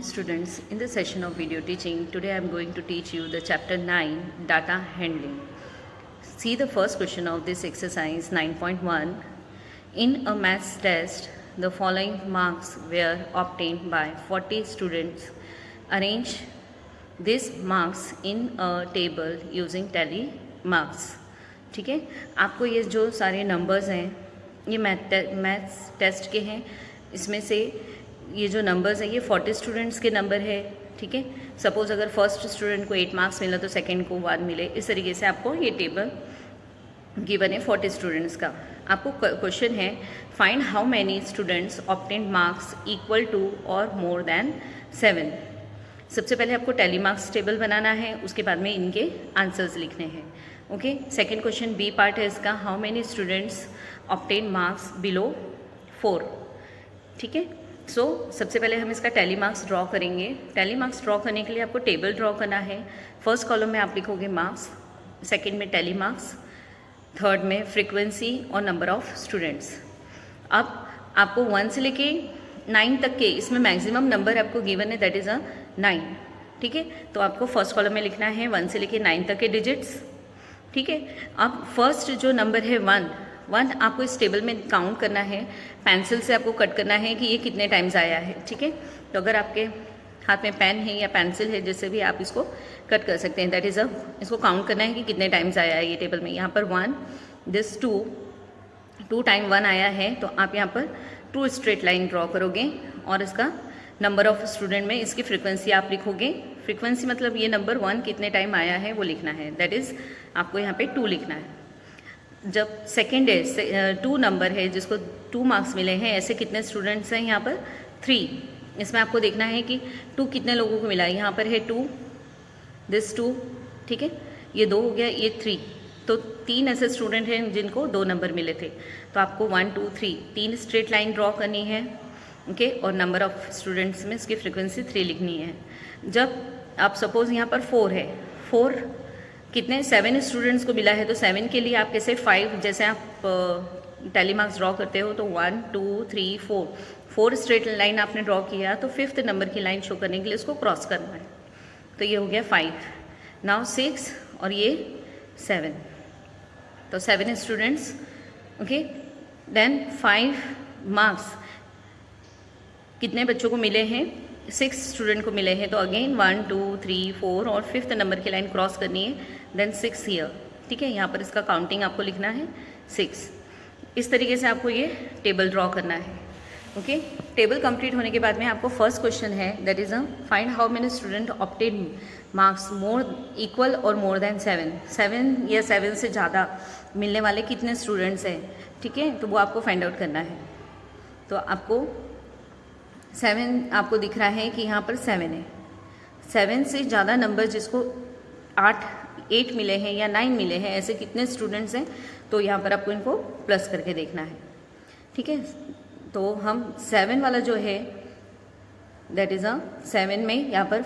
students, in this session of video teaching, today I am going to teach you the chapter 9, data handling. See the first question of this exercise 9.1. In a maths test, the following marks were obtained by 40 students. Arrange these marks in a table using tally marks. ठीक है, आपको ये जो सारे numbers हैं ये maths test के हैं. इसमें से ये जो नंबर्स है ये 40 स्टूडेंट्स के नंबर है. ठीक है, सपोज़ अगर फर्स्ट स्टूडेंट को 8 मार्क्स मिला तो सेकंड को 1 मिले. इस तरीके से आपको ये टेबल गिवन है 40 स्टूडेंट्स का. आपको क्वेश्चन है find how many students obtained marks equal to और मोर देन 7. सबसे पहले आपको टैली मार्क्स टेबल बनाना है, उसके बाद में इनके आंसर्स लिखने हैं. Okay, second question B part है इसका, how many students obtain marks below 4. ठीक है, सबसे पहले हम इसका टैली मार्क्स ड्रॉ करेंगे. टैली मार्क्स ड्रॉ करने के लिए आपको टेबल ड्रॉ करना है. फर्स्ट कॉलम में आप लिखोगे मार्क्स, सेकंड में टैली मार्क्स, थर्ड में फ्रीक्वेंसी और नंबर ऑफ स्टूडेंट्स. अब आपको 1 से लेके 9 तक के इसमें मैक्सिमम नंबर आपको गिवन है, दैट इज़ 9. ठीक है, तो आपको फर्स्ट कॉलम में लिखना है 1 से लेके 9 तक के डिजिट्स. ठीक है, अब फर्स्ट जो नंबर है 1 आपको इस टेबल में काउंट करना है. पेंसिल से आपको कट करना है कि ये कितने टाइम्स आया है. ठीक है, तो अगर आपके हाथ में पेन है या पेंसिल है जिससे भी आप इसको कट कर सकते हैं, दैट इज़ इसको काउंट करना है कि कितने टाइम्स आया है ये टेबल में. यहाँ पर 1, दिस 2 टाइम 1 आया है, तो आप यहाँ पर 2 स्ट्रेट लाइन ड्रॉ करोगे और इसका नंबर ऑफ स्टूडेंट में इसकी फ्रीक्वेंसी आप लिखोगे. फ्रीक्वेंसी मतलब ये नंबर 1 कितने टाइम आया है वो लिखना है, दैट इज़ आपको यहाँ पे 2 लिखना है. जब सेकेंड है 2 नंबर है जिसको 2 मार्क्स मिले हैं, ऐसे कितने स्टूडेंट्स हैं यहाँ पर 3. इसमें आपको देखना है कि 2 कितने लोगों को मिला है. यहाँ पर है 2, दिस 2. ठीक है, ये 2 हो गया, ये 3. तो 3 ऐसे स्टूडेंट हैं जिनको 2 नंबर मिले थे. तो आपको 1 2 3 स्ट्रेट लाइन ड्रॉ करनी है. ओके, और नंबर ऑफ स्टूडेंट्स में इसकी फ्रिक्वेंसी 3 लिखनी है. जब आप सपोज़ यहाँ पर 4 है, 4 कितने 7 स्टूडेंट्स को मिला है, तो 7 के लिए आप कैसे 5 जैसे आप टैली मार्क्स ड्रॉ करते हो तो 1 2 3 4 स्ट्रेट लाइन आपने ड्रॉ किया, तो 5th नंबर की लाइन शो करने के लिए इसको क्रॉस करना है. तो ये हो गया 5. नाउ 6 और ये 7, तो 7 स्टूडेंट्स. ओके, देन 5 मार्क्स कितने बच्चों को मिले हैं, 6 स्टूडेंट को मिले हैं. तो अगेन 1 2 3 4 और 5th नंबर की लाइन क्रॉस करनी है, देन 6 हियर. ठीक है, यहाँ पर इसका काउंटिंग आपको लिखना है 6. इस तरीके से आपको ये टेबल ड्रॉ करना है. ओके, टेबल कंप्लीट होने के बाद में आपको फर्स्ट क्वेश्चन है, that is find how many student obtain marks more equal और मोर देन 7 या 7 से ज़्यादा मिलने वाले कितने स्टूडेंट्स हैं. ठीक है, तो वो आपको फाइंड आउट करना है. तो आपको 7 आपको दिख रहा है कि यहाँ पर 7 है. 7 से ज़्यादा नंबर जिसको 8 मिले हैं या 9 मिले हैं, ऐसे कितने स्टूडेंट्स हैं, तो यहाँ पर आपको इनको प्लस करके देखना है. ठीक है, तो हम 7 वाला जो है दैट इज़ 7 में यहाँ पर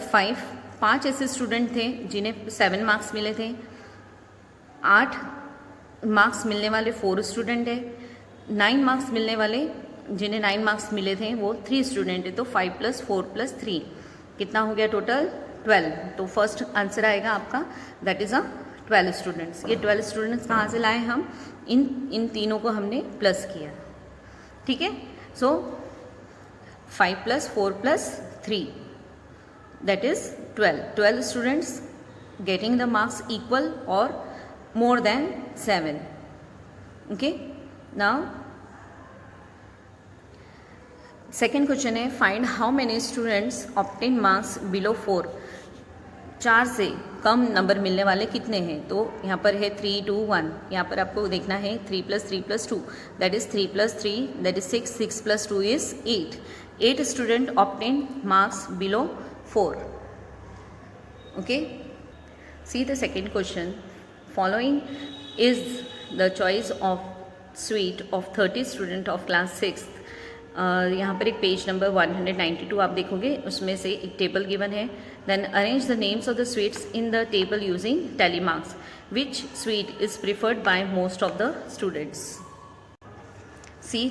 5 ऐसे स्टूडेंट थे जिन्हें 7 मार्क्स मिले थे. 8 मार्क्स मिलने वाले 4 स्टूडेंट है. 9 मार्क्स मिलने वाले जिन्हें 9 मार्क्स मिले थे वो 3 स्टूडेंट है. तो 5 + 4 + 3 कितना हो गया टोटल 12. तो फर्स्ट आंसर आएगा आपका, दैट इज़ 12 स्टूडेंट्स. ये 12 स्टूडेंट्स कहाँ से लाए हम, इन तीनों को हमने प्लस किया. ठीक है, so 5 + 4 + 3 that is 12 students getting the marks equal और more than 7. Okay, now second question है find how many students obtain marks below 4. 4 से कम नंबर मिलने वाले कितने हैं. तो यहाँ पर है 3 2 1. यहाँ पर आपको देखना है 3 + 3 + 2 that is 3 + 3 that is 6 6 + 2 is 8 student obtain marks below 4. Okay, see the second question. Following is the choice of sweet of 30 student of class 6. यहाँ पर एक पेज नंबर 192 आप देखोगे, उसमें से एक टेबल गिवन है. Then arrange the names of the sweets in the table using tally marks. Which sweet is preferred by most of the students. See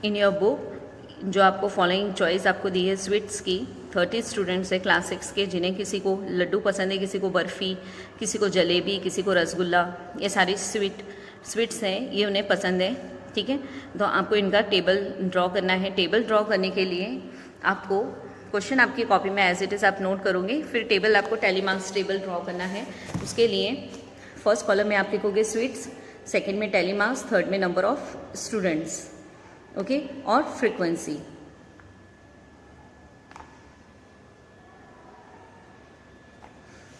in your book जो आपको फॉलोइंग चॉइस आपको दी है स्वीट्स की, 30 students है class 6 के, जिन्हें किसी को लड्डू पसंद है, किसी को बर्फ़ी, किसी को जलेबी, किसी को रसगुल्ला, ये सारी स्वीट्स हैं, ये उन्हें पसंद है। ठीक है, तो आपको इनका टेबल ड्रॉ करना है। टेबल ड्रॉ करने के लिए आपको क्वेश्चन आपकी कॉपी में एज इट इज़ आप नोट करोगे, फिर टेबल आपको टैली मार्क्स टेबल ड्रॉ करना है। उसके लिए फर्स्ट कॉलम में आप लिखोगे स्वीट्स, सेकेंड में टैली मार्क्स, थर्ड में नंबर ऑफ स्टूडेंट्स, ओके, और फ्रीक्वेंसी।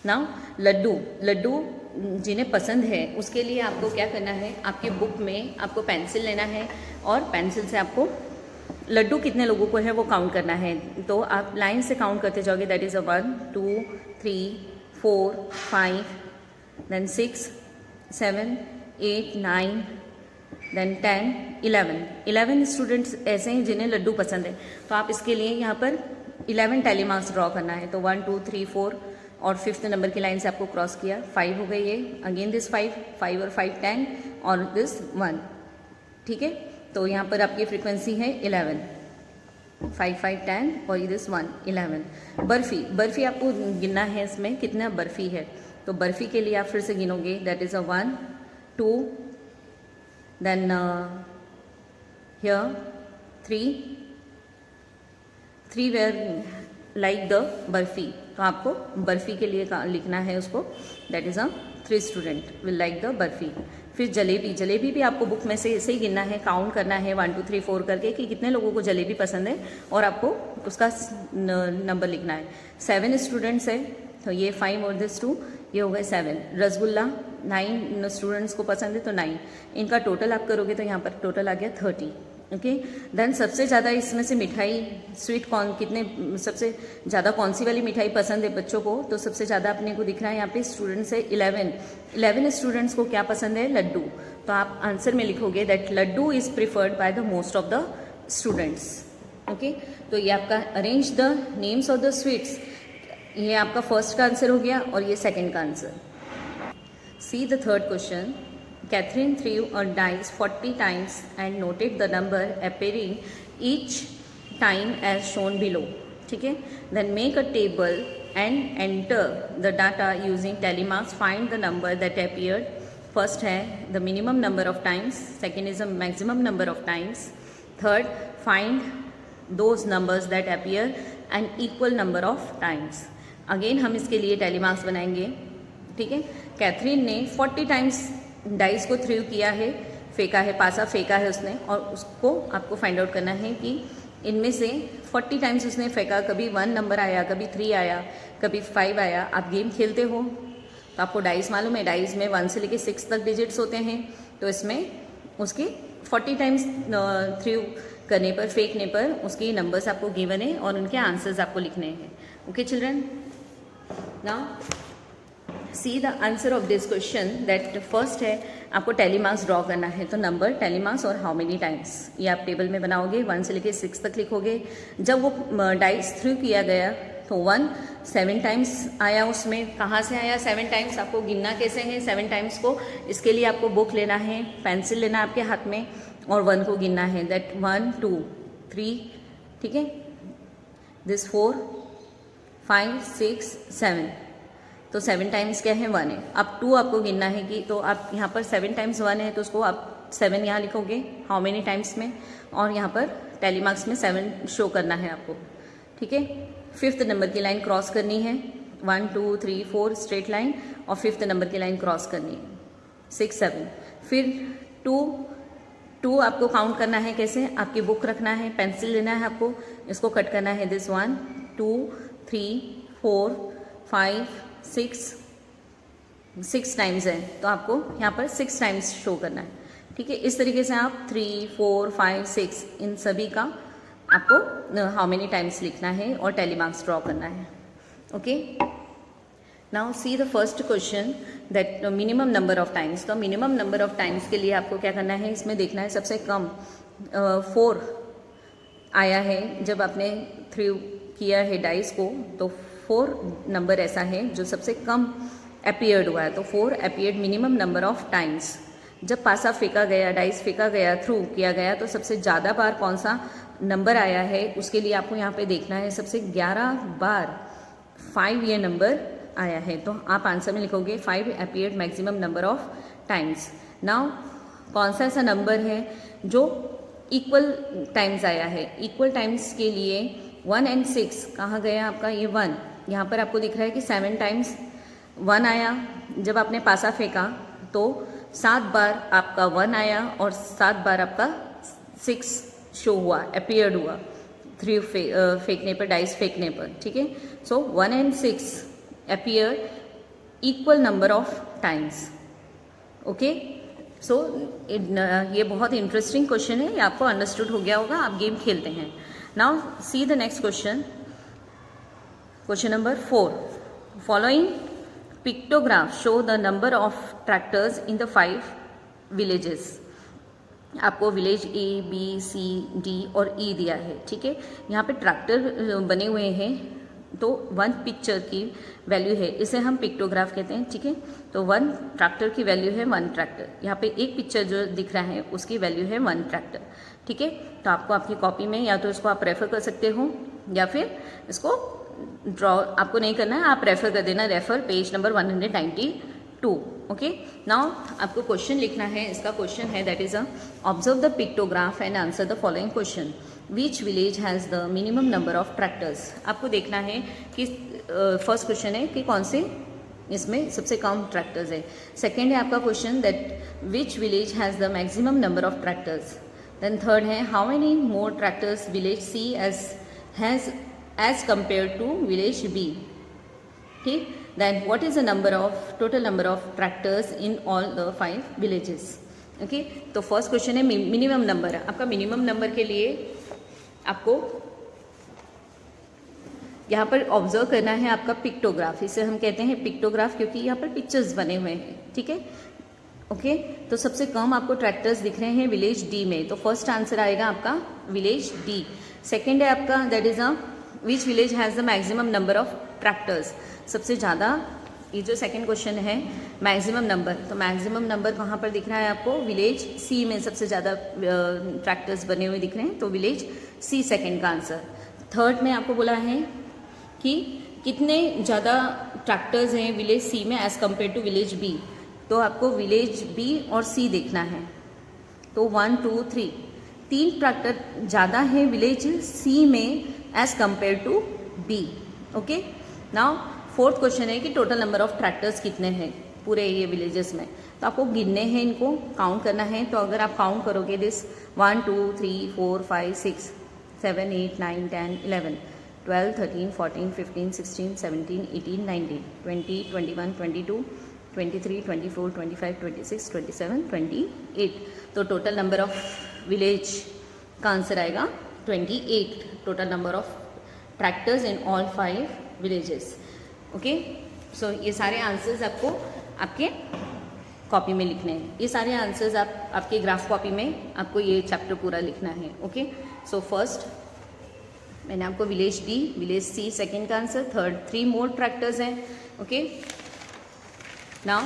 नाउ लड्डू जिन्हें पसंद है उसके लिए आपको क्या करना है, आपकी बुक में आपको पेंसिल लेना है और पेंसिल से आपको लड्डू कितने लोगों को है वो काउंट करना है। तो आप लाइन से काउंट करते जाओगे, that is 1 2 3 4 5 then 6 7 8 9 then 10 11 students ऐसे हैं जिन्हें लड्डू पसंद है। तो आप इसके लिए यहाँ पर 11 टैली मार्क्स ड्रॉ करना है। तो 1 2 3 4 और 5th नंबर की लाइन से आपको क्रॉस किया, 5 हो गई ये, अगेन दिस 5 और 5 10 और दिस 1। ठीक है, तो यहाँ पर आपकी फ्रीक्वेंसी है 11, 5 5 10 और दिस 1 11। बर्फ़ी आपको गिनना है, इसमें कितना बर्फ़ी है। तो बर्फ़ी के लिए आप फिर से गिनोगे, that is 1 2 then here 3 were like the barfi. तो आपको बर्फ़ी के लिए लिखना है उसको, that is 3 student will like the barfi. फिर जलेबी भी आपको बुक में से ऐसे ही गिनना है, काउंट करना है 1 2 3 4 करके कि कितने लोगों को जलेबी पसंद है, और आपको उसका नंबर लिखना है। 7 स्टूडेंट्स है, तो ये 5 और दिस 2, ये हो गए 7। रसगुल्ला 9 स्टूडेंट्स को पसंद है, तो 9। इनका टोटल आप करोगे तो यहाँ पर टोटल आ गया 30। ओके, देन सबसे ज़्यादा इसमें से मिठाई स्वीट सबसे ज़्यादा कौन सी वाली मिठाई पसंद है बच्चों को। तो सबसे ज़्यादा अपने को दिख रहा है यहाँ पे स्टूडेंट्स है 11 स्टूडेंट्स को क्या पसंद है, लड्डू। तो आप आंसर में लिखोगे that laddu is preferred by the most of the students. Okay, तो ये आपका arrange the names of the sweets, ये आपका फर्स्ट का आंसर हो गया और ये सेकेंड का answer. See the third question. Catherine threw a dice 40 times and noted the number appearing each time as shown below. ठीक है, then make a table and enter the data using tally marks. Find the number that appeared. First है the minimum number of times, second is the maximum number of times, third find those numbers that appear an equal number of times. Again हम इसके लिए tally marks बनाएंगे। ठीक है, Catherine ने 40 times dice को through किया है, फेंका है, पासा फेंका है उसने, और उसको आपको फाइंड आउट करना है कि इनमें से 40 टाइम्स उसने फेंका, कभी 1 नंबर आया, कभी 3 आया, कभी 5 आया। आप गेम खेलते हो तो आपको डाइस मालूम है, डाइस में 1 से लेके 6 तक डिजिट्स होते हैं। तो इसमें उसके 40 टाइम्स थ्रू करने पर, फेंकने पर उसके नंबर्स आपको गिवन है और उनके आंसर्स आपको लिखने हैं। Okay children, now see the answer of this question. That first है आपको टैली मार्क्स ड्रॉ करना है, तो नंबर, टैली मार्क्स और हाउ मेनी टाइम्स, ये आप टेबल में बनाओगे। 1 से लेके 6 तक लिखोगे। जब वो डाइस थ्रू किया गया तो 1 7 टाइम्स आया, उसमें कहाँ से आया 7 टाइम्स, आपको गिनना कैसे है 7 टाइम्स को। इसके लिए आपको बुक लेना है, पेंसिल लेना आपके हाथ में और 1 को गिनना है, दैट 1 2 3, ठीक है, दिस 4 5 6 7। तो 7 टाइम्स क्या है 1 है। अब 2 आपको गिनना है कि, तो आप यहाँ पर 7 टाइम्स 1 है तो उसको आप 7 यहाँ लिखोगे हाउ मेनी टाइम्स में, और यहाँ पर टैली मार्क्स में 7 शो करना है आपको। ठीक है, 5th नंबर की लाइन क्रॉस करनी है, 1 2 3 4 स्ट्रेट लाइन, और 5th नंबर की लाइन क्रॉस करनी है, 6 7। फिर 2 आपको काउंट करना है कैसे, आपकी बुक रखना है, पेंसिल लेना है आपको, इसको कट करना है, दिस 1 2 3 4 5 6 टाइम्स है तो आपको यहाँ पर 6 टाइम्स शो करना है। ठीक है, इस तरीके से आप 3 4 5 6 इन सभी का आपको हाउ मेनी टाइम्स लिखना है और टैली मार्क्स ड्रॉ करना है। Okay, now see the first question, that minimum number of times. तो मिनिमम नंबर ऑफ टाइम्स के लिए आपको क्या करना है, इसमें देखना है सबसे कम 4 आया है जब आपने थ्रू किया है डाइस को, तो 4 नंबर ऐसा है जो सबसे कम अपीयर्ड हुआ है, तो 4 appeared minimum number of times. जब पासा फेंका गया, डाइस फेंका गया, थ्रू किया गया, तो सबसे ज़्यादा बार कौन सा नंबर आया है उसके लिए आपको यहाँ पे देखना है सबसे 11 बार 5 ये नंबर आया है, तो आप आंसर में लिखोगे 5 appeared maximum number of times. Now कौन सा ऐसा नंबर है जो इक्वल टाइम्स आया है? इक्वल टाइम्स के लिए 1 and 6 कहाँ गया आपका? ये 1 यहाँ पर आपको दिख रहा है कि 7 टाइम्स 1 आया। जब आपने पासा फेंका तो 7 बार आपका 1 आया और 7 बार आपका 6 शो हुआ, अपीयर्ड हुआ 3 फेंकने पर, डाइस फेंकने पर, ठीक है। So 1 and 6 appear equal number of times, okay. So ये बहुत इंटरेस्टिंग क्वेश्चन है, ये आपको अंडरस्टूड हो गया होगा, आप गेम खेलते हैं। Now see the next question, question number 4। Following pictograph show the number of tractors in the 5 villages. आपको village A, B, C, D और E दिया है, ठीक है। यहाँ पे ट्रैक्टर बने हुए हैं, तो 1 पिक्चर की वैल्यू है, इसे हम पिक्टोग्राफ कहते हैं, ठीक है। तो 1 ट्रैक्टर की वैल्यू है 1 ट्रैक्टर। यहाँ पे एक पिक्चर जो दिख रहा है उसकी वैल्यू है 1 ट्रैक्टर, ठीक है। तो आपको आपकी कॉपी में या तो इसको आप रेफर कर सकते हो या फिर इसको ड्रॉ आपको नहीं करना है, आप रेफर कर देना, refer page number 192, okay. Now आपको क्वेश्चन लिखना है, इसका क्वेश्चन है that is observe the pictograph and answer the following question. Which village has the minimum number of tractors. आपको देखना है कि फर्स्ट क्वेश्चन है कि कौन से इसमें सबसे कम ट्रैक्टर्स है। सेकेंड है आपका question that which village has the maximum number of tractors. Then third है how many more tractors village C has as compare to village B, ठीक। Then what is the number of total number of tractors in all the 5 villages, okay. तो first question है minimum number. आपका minimum number के लिए आपको यहाँ पर observe करना है आपका पिक्टोग्राफ, इसे हम कहते हैं पिक्टोग्राफ क्योंकि यहाँ पर पिक्चर्स बने हुए हैं, ठीक है, ओके। तो सबसे कम आपको ट्रैक्टर्स दिख रहे हैं विलेज डी में, तो फर्स्ट आंसर आएगा आपका विलेज डी। सेकेंड है आपका that is which village has the maximum number of tractors. सबसे ज़्यादा, ये जो सेकंड क्वेश्चन है मैक्सिमम नंबर, तो मैक्सिमम नंबर कहाँ पर दिख रहा है आपको? विलेज सी में सबसे ज़्यादा ट्रैक्टर्स बने हुए दिख रहे हैं, तो विलेज सी सेकंड का आंसर। थर्ड में आपको बोला है कि कितने ज़्यादा ट्रैक्टर्स हैं विलेज सी में as compare to village B, तो आपको विलेज बी और सी देखना है। तो 1, 2, 3 ट्रैक्टर ज़्यादा है विलेज सी में as compare to B, okay. Now fourth question है कि टोटल नंबर ऑफ ट्रैक्टर्स कितने हैं पूरे ये विलेजेस में, तो आपको गिनने हैं, इनको काउंट करना है। तो अगर आप काउंट करोगे दिस 1, 2, 3, 4, 5, 6, 7, 8, 9, 10, 11, 12, 13, 14, 15, 16, 17, 18, 19, 20, 21, 22, 23, 24, 25, 26, 27, 28, तो टोटल नंबर ऑफ विलेज का आंसर आएगा 28, total number of tractors in all 5 villages, okay. So ये सारे आंसर्स आपको आपके कॉपी में लिखने हैं, ये सारे आंसर्स आप आपके ग्राफ कॉपी में आपको ये चैप्टर पूरा लिखना है, ओके। सो फर्स्ट मैंने आपको village D, village C second का आंसर, थर्ड 3 मोर ट्रैक्टर्स हैं, ओके। नाउ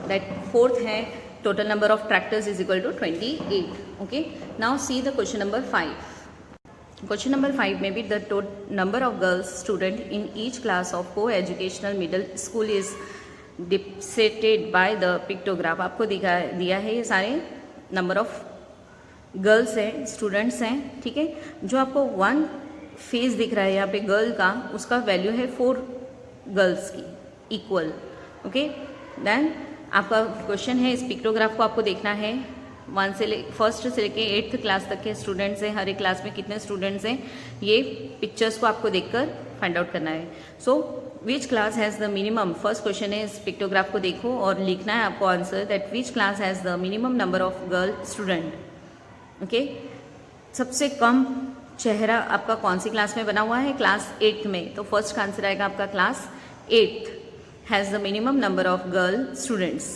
दैट फोर्थ है total number of tractors is equal to 28, okay. Now see the question number 5। Question number 5 में भी the number of girls student in each class of co-educational middle school is depicted by the pictograph। आपको दिया है ये सारे number of girls हैं, students हैं, ठीक है। जो आपको 1 फेस दिख रहा है यहाँ पे गर्ल का, उसका वैल्यू है 4 गर्ल्स की इक्वल, ओके। देन आपका क्वेश्चन है, इस पिक्टोग्राफ को आपको देखना है, फर्स्ट से लेके 8th क्लास तक के स्टूडेंट्स हैं, हर एक क्लास में कितने स्टूडेंट्स हैं, ये पिक्चर्स को आपको देखकर फाइंड आउट करना है। So which class has the minimum, first question है, इस पिक्टोग्राफ को देखो और लिखना है आपको answer that which class has the minimum number of girl student, okay. सबसे कम चेहरा आपका कौन सी क्लास में बना हुआ है? क्लास 8th में, तो फर्स्ट का आंसर आएगा आपका class 8th has the minimum number of girl students,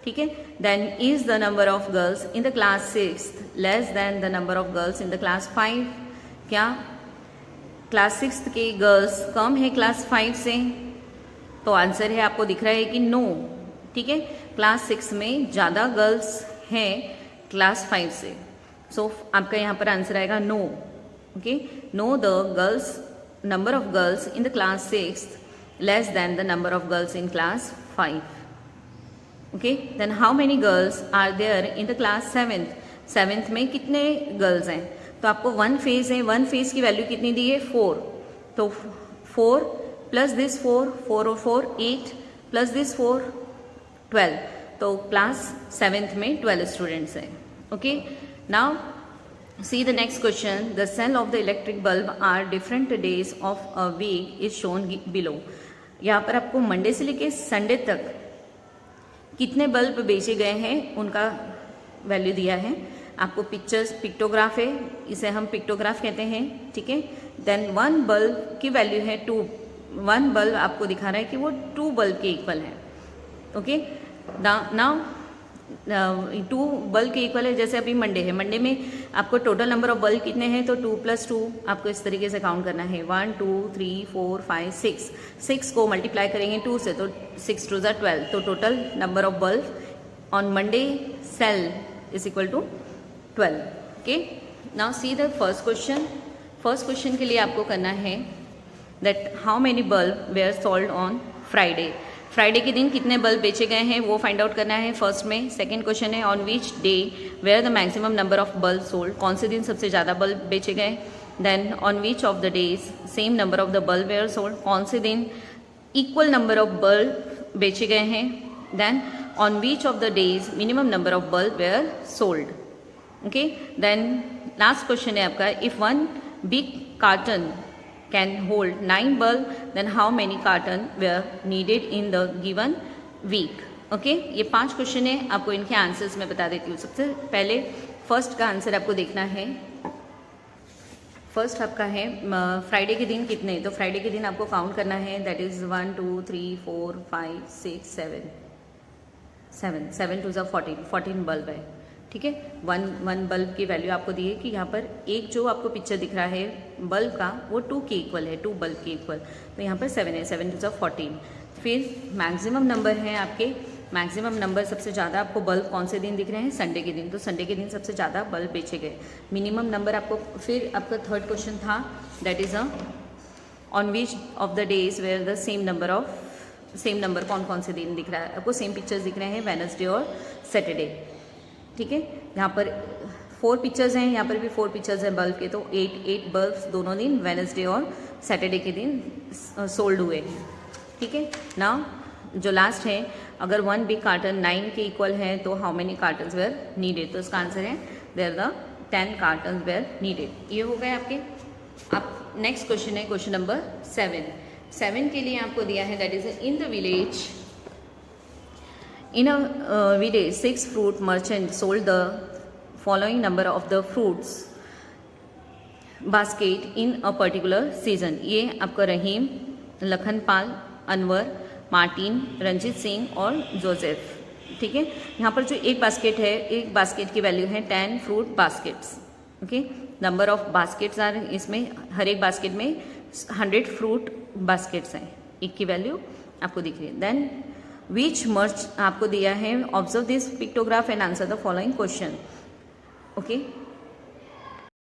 ठीक है। Then is the number of girls in the class 6th less than the number of girls in the class 5। क्या class 6th के girls कम है class 5 से? तो answer है आपको दिख रहा है कि नो, ठीक है। क्लास 6 में ज़्यादा गर्ल्स हैं क्लास 5 से, सो आपका यहाँ पर आंसर आएगा no. Okay, no the girls number of girls in the class 6 less than the number of girls in class 5. Okay, then how many girls are there in the class 7th में कितने girls हैं? तो आपको 1 phase है, 1 phase की value कितनी दी है? 4. तो 4 प्लस दिस 4 और 4 8 प्लस दिस 4 12. तो क्लास 7th में 12 स्टूडेंट्स हैं. Okay, now see the next question. The sale of the electric bulb are different days of a week is shown below. यहाँ पर आपको मंडे से लेके संडे तक कितने बल्ब बेचे गए हैं उनका वैल्यू दिया है. आपको पिक्टोग्राफ है, इसे हम पिक्टोग्राफ कहते हैं. ठीक है, देन 1 बल्ब की वैल्यू है 2. 1 बल्ब आपको दिखा रहा है कि वो 2 बल्ब के इक्वल है. ओके, नाउ 2 बल्ब के इक्वल है. जैसे अभी मंडे है, मंडे में आपको टोटल नंबर ऑफ बल्ब कितने हैं? तो 2 + 2 आपको इस तरीके से काउंट करना है. 1 2 3 4 5 6. 6 को मल्टीप्लाई करेंगे 2 से, तो 6 2 = 12. तो total number of bulb on Monday sale is equal to 12. Okay, now see the first question. First question के लिए आपको करना है that how many bulb were sold on Friday. Friday के दिन कितने बल्ब बेचे गए हैं वो फाइंड आउट करना है फर्स्ट में. सेकंड क्वेश्चन है on which day were the maximum number of bulb sold. कौन से दिन सबसे ज़्यादा बल्ब बेचे गए. Then on which of the days same number of the bulb were sold. कौन से दिन इक्वल नंबर ऑफ बल्ब बेचे गए हैं. Then on which of the days minimum number of bulb were sold. Okay, then last question है आपका if 1 big carton can hold 9 bulb then how many carton were needed in the given week. Okay, ये 5 question है. आपको इनके answers मैं बता देती हूँ. सबसे पहले फर्स्ट का आंसर आपको देखना है. फर्स्ट आपका है फ्राइडे के दिन कितने. तो फ्राइडे के दिन आपको काउंट करना है. दैट इज 1 2 3 4 5 6 7 7 2 = 14 बल्ब है. ठीक है, 1 बल्ब की वैल्यू आपको दी है कि यहाँ पर एक जो आपको पिक्चर दिख रहा है बल्ब का वो 2 के इक्वल है, 2 बल्ब के इक्वल. तो यहाँ पर 7 है. 7 2 = 14. फिर मैक्सिमम नंबर है आपके. मैक्सिमम नंबर सबसे ज़्यादा आपको बल्ब कौन से दिन दिख रहे हैं? संडे के दिन. तो संडे के दिन सबसे ज़्यादा बल्ब बेचे गए. मिनिमम नंबर आपको. फिर आपका थर्ड क्वेश्चन था that is on which of the days were the same number कौन कौन से दिन दिख रहा है. आपको सेम पिक्चर्स दिख रहे हैं वेडनेसडे और सैटरडे. ठीक है, यहाँ पर 4 पिक्चर्स हैं, यहाँ पर भी 4 पिक्चर्स हैं बल्ब के. तो 8 बल्ब्स दोनों दिन वेडनेसडे और सैटरडे के दिन सोल्ड हुए हैं. ठीक है, नाउ जो लास्ट है अगर 1 बिग कार्टन 9 के इक्वल है तो how many cartons were needed. तो इसका आंसर है there the 10 cartons were needed. ये हो गए आपके. अब नेक्स्ट क्वेश्चन है क्वेश्चन नंबर 7 के लिए आपको दिया है that is in the village. In a village, 6 fruit merchants sold the following number of the fruits basket in a particular season. ये आपका रहीम, लखनपाल, अनवर, मार्टिन, रंजीत सिंह और जोसेफ. ठीक है, यहाँ पर जो एक बास्केट है, एक बास्केट की वैल्यू है 10 fruit baskets. Okay, number of baskets are इसमें हर एक बास्केट में 100 फ्रूट बास्केट्स हैं. एक की वैल्यू आपको दिख रही है. देन विच मर्च आपको दिया है. Observe this pictograph and answer the following question. Okay,